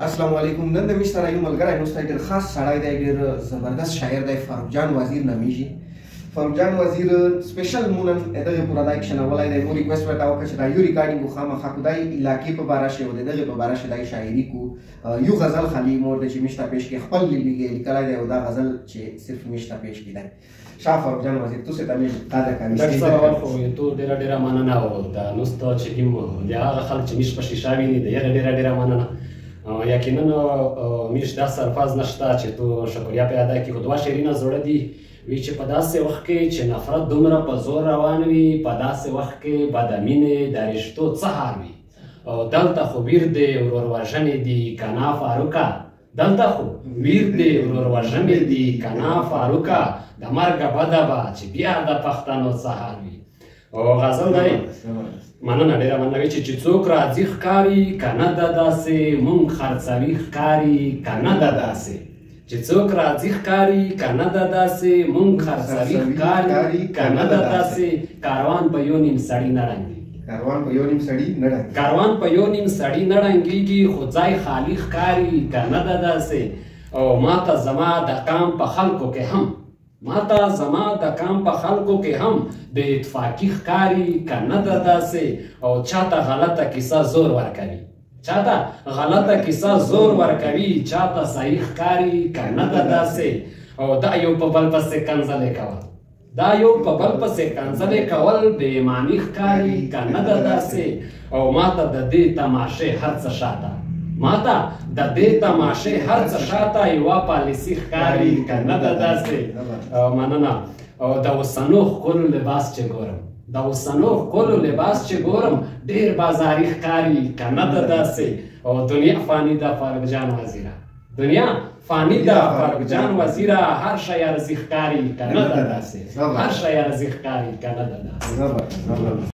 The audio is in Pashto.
السلام علیکم. نن د مش سره یو ملګری نو ستاسو ډېر خاص سړی دی، ډېر زبردست شاعر دی، فاروق جان وزیر نومیږي. فاروق جان وزیر سپیشل مونن دغه پروډکشن ولای دی. مو ریکوست ورته وکړه چې دا یو ریکارډینګ خو خامخا خدای علاقې په باره شی او دغه په باره شی د شاعري کو یو غزل خلی مور د چې مشته پیش کې خپل لیکلای دی او دا غزل چې صرف مشته پیش کیدای. شاه فاروق جان وزیر تاسو ته مې قاعده کوي. ډاکټر صاحب خو ته ډېره مننه او دا نوسته چې کوم د هغه خلک چې مش په شیشه ویني د هغه ډېره مننه. یقینا مش دا سرفاز نشته چې تو شکریا پیدا کړي. خو دوه شعرونه زړه دي وی چې په داسې وخت کې چې نفرت دومره په زور روان وي، په داسې وخت کې بد مینې د رشتو څه حال وي. دلته خو ویر دی ورور وژنې دي کنا فاروقه، دلته خو ویر دی ورور وژنې دي کنا فاروقه، د مرګه بده به چې بیا د پښتنو څه حال وي. او غزل دی مننه ډېره مننه وي چې څوک راځي ښکاري که نه ده داسې مونږ خرڅوي ښکاري که نه ده داسې چې څوک راځي ښکاري که نه ده داسې مونږ خرڅوي ښکاري که نه ده داسې کاروان په یو نیم سړي نه ړنګېږي، کاروان په یو نیم سړي نه ړنګېږي، کاروان په یو نیم سړي نه ړنګېږي، خو ځای خالي ښکاري که نه ده داسې. او ماته زما د قام په خلکو کې هم ماته زما د کام په خلکو کې هم د اتفاقي ښکاري که نه ده داسې. او چاته غلطه کیسه زور ورکوي، چاته غلطه کیسه زور ورکوي، چاته صحیح ښکاري که نه ده داسې. او دا یو په بل پسې کنځلې کول، دا یو په بل پسې کنځلې کول بې ایماني ښکاري که نه ده داسې. او ماته د دې تماشې هر څه شاته، ماته د دې تماشې هر څه شاته یوه پالیسي ښکاري که نه ده داسې. مننه. او د اوسنو ښکلو لباس چې ګورم، د اوسنو ښکلو لباس چې ګورم ډېر بازاري ښکاري که نه ده داسې. او دنیا فاني ده فاروق جان وزیره، دنیا فاني ده فاروق جان وزیره، هر شی ارزي ښکاري که نه ده داسې، هر شی ارزي ښکاري که نه ده داسې.